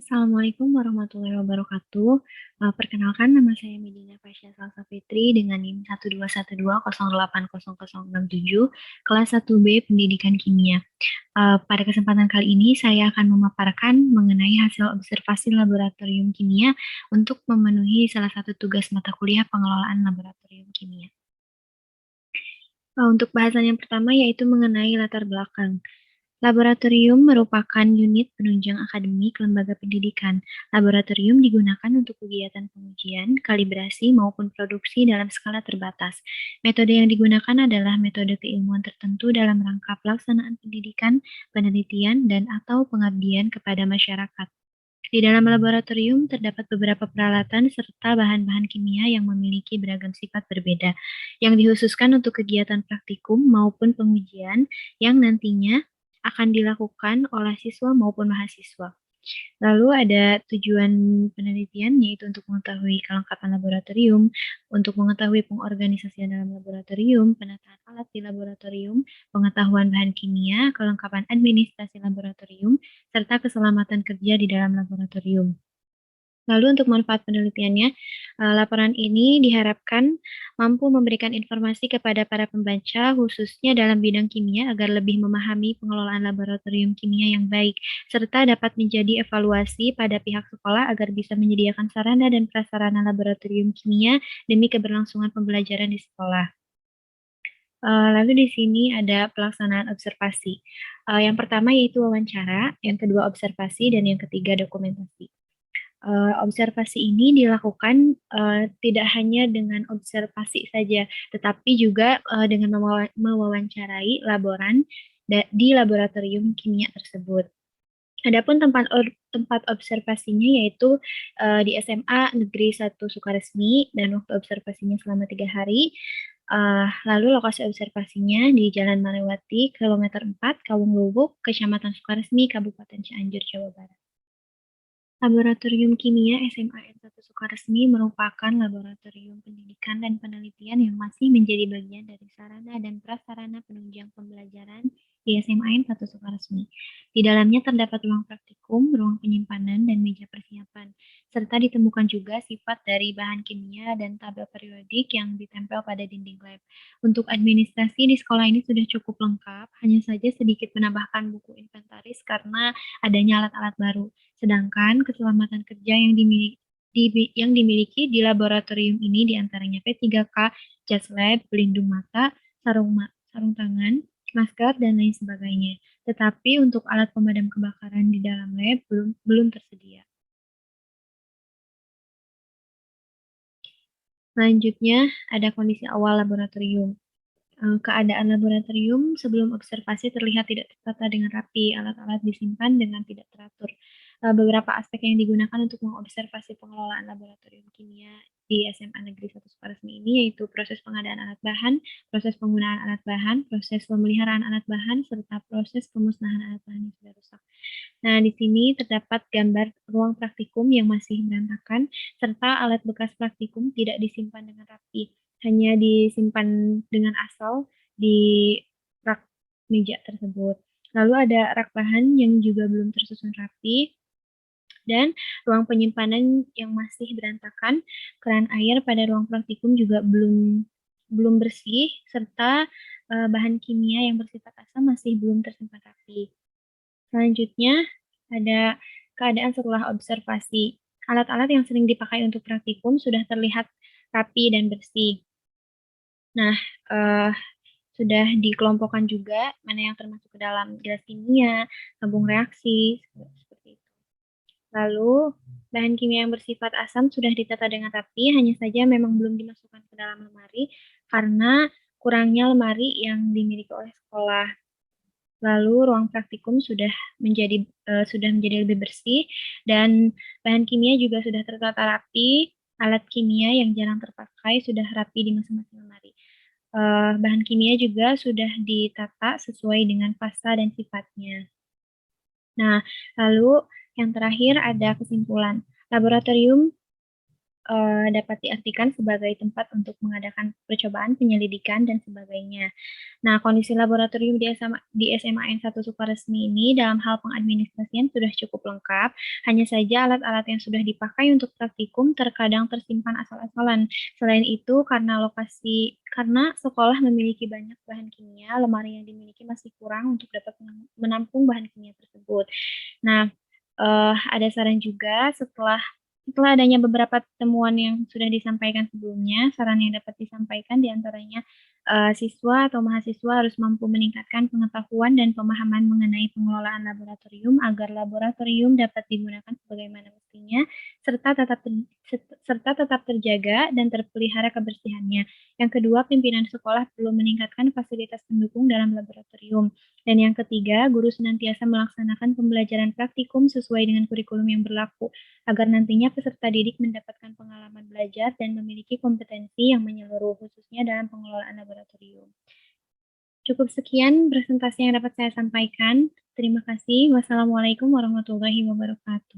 Assalamualaikum warahmatullahi wabarakatuh. Perkenalkan nama saya Medina Fasya Salsa Fitri dengan NIM 12120806067, kelas 1B Pendidikan Kimia. Pada kesempatan kali ini saya akan memaparkan mengenai hasil observasi laboratorium kimia untuk memenuhi salah satu tugas mata kuliah pengelolaan laboratorium kimia. Untuk bahasan yang pertama yaitu mengenai latar belakang. Laboratorium merupakan unit penunjang akademik lembaga pendidikan. Laboratorium digunakan untuk kegiatan pengujian, kalibrasi, maupun produksi dalam skala terbatas. Metode yang digunakan adalah metode keilmuan tertentu dalam rangka pelaksanaan pendidikan, penelitian, dan atau pengabdian kepada masyarakat. Di dalam laboratorium terdapat beberapa peralatan serta bahan-bahan kimia yang memiliki beragam sifat berbeda, yang dikhususkan untuk kegiatan praktikum maupun pengujian yang nantinya akan dilakukan oleh siswa maupun mahasiswa. Lalu ada tujuan penelitian yaitu untuk mengetahui kelengkapan laboratorium, untuk mengetahui pengorganisasian dalam laboratorium, penataan alat di laboratorium, pengetahuan bahan kimia, kelengkapan administrasi laboratorium, serta keselamatan kerja di dalam laboratorium. Lalu untuk manfaat penelitiannya, laporan ini diharapkan mampu memberikan informasi kepada para pembaca khususnya dalam bidang kimia agar lebih memahami pengelolaan laboratorium kimia yang baik, serta dapat menjadi evaluasi pada pihak sekolah agar bisa menyediakan sarana dan prasarana laboratorium kimia demi keberlangsungan pembelajaran di sekolah. Lalu di sini ada pelaksanaan observasi. Yang pertama yaitu wawancara, yang kedua observasi, dan yang ketiga dokumentasi. Observasi ini dilakukan tidak hanya dengan observasi saja, tetapi juga dengan mewawancarai laboran di laboratorium kimia tersebut. Adapun tempat observasinya yaitu di SMA Negeri 1 Sukaresmi dan waktu observasinya selama 3 hari. Lalu lokasi observasinya di Jalan Malewati, kilometer 4, Kawung Lubuk, Kecamatan Sukaresmi, Kabupaten Cianjur, Jawa Barat. Laboratorium Kimia SMA N1 Sukaresmi merupakan laboratorium pendidikan dan penelitian yang masih menjadi bagian dari sarana dan prasarana penunjang pembelajaran di SMA N1 Sukaresmi. Di dalamnya terdapat ruang praktikum, ruang penyimpanan, dan meja persiapan, serta ditemukan juga sifat dari bahan kimia dan tabel periodik yang ditempel pada dinding lab. Untuk administrasi di sekolah ini sudah cukup lengkap, hanya saja sedikit menambahkan buku inventaris karena adanya alat-alat baru. Sedangkan keselamatan kerja yang dimiliki di laboratorium ini diantaranya P3K, jas lab, pelindung mata, sarung tangan, masker, dan lain sebagainya. Tetapi untuk alat pemadam kebakaran di dalam lab belum tersedia. Selanjutnya, ada kondisi awal laboratorium. Keadaan laboratorium sebelum observasi terlihat tidak tertata dengan rapi, alat-alat disimpan dengan tidak teratur. Beberapa aspek yang digunakan untuk mengobservasi pengelolaan laboratorium kimia di SMA Negeri 1 Sukaresmi ini yaitu proses pengadaan alat bahan, proses penggunaan alat bahan, proses pemeliharaan alat bahan, serta proses pemusnahan alat bahan yang sudah rusak. Nah, di sini terdapat gambar ruang praktikum yang masih berantakan, serta alat bekas praktikum tidak disimpan dengan rapi, hanya disimpan dengan asal di rak meja tersebut. Lalu ada rak bahan yang juga belum tersusun rapi, dan ruang penyimpanan yang masih berantakan, keran air pada ruang praktikum juga belum bersih, serta bahan kimia yang bersifat asam masih belum tersimpan rapi. Selanjutnya, ada keadaan setelah observasi. Alat-alat yang sering dipakai untuk praktikum sudah terlihat rapi dan bersih. Nah, eh, sudah dikelompokkan juga mana yang termasuk ke dalam gelas kimia, tabung reaksi, seperti itu. Lalu, bahan kimia yang bersifat asam sudah ditata dengan rapi, hanya saja memang belum dimasukkan ke dalam lemari karena kurangnya lemari yang dimiliki oleh sekolah. Lalu ruang praktikum sudah menjadi lebih bersih dan bahan kimia juga sudah tertata rapi. Alat kimia yang jarang terpakai sudah rapi di masing-masing lemari. Bahan kimia juga sudah ditata sesuai dengan fasa dan sifatnya. Nah, lalu yang terakhir ada kesimpulan. Laboratorium dapat diartikan sebagai tempat untuk mengadakan percobaan, penyelidikan, dan sebagainya. Nah, kondisi laboratorium di SMAN 1 Sukaresmi ini dalam hal pengadministrasian sudah cukup lengkap, hanya saja alat-alat yang sudah dipakai untuk praktikum terkadang tersimpan asal-asalan. Selain itu, karena sekolah memiliki banyak bahan kimia, lemari yang dimiliki masih kurang untuk dapat menampung bahan kimia tersebut. Nah, ada saran juga setelah adanya beberapa temuan yang sudah disampaikan sebelumnya, saran yang dapat disampaikan diantaranya siswa atau mahasiswa harus mampu meningkatkan pengetahuan dan pemahaman mengenai pengelolaan laboratorium agar laboratorium dapat digunakan sebagaimana mestinya, serta tetap terjaga dan terpelihara kebersihannya. Yang kedua, pimpinan sekolah perlu meningkatkan fasilitas pendukung dalam laboratorium. Dan yang ketiga, guru senantiasa melaksanakan pembelajaran praktikum sesuai dengan kurikulum yang berlaku, agar nantinya peserta didik mendapatkan pengalaman belajar dan memiliki kompetensi yang menyeluruh, khususnya dalam pengelolaan laboratorium. Cukup sekian presentasi yang dapat saya sampaikan. Terima kasih. Wassalamualaikum warahmatullahi wabarakatuh.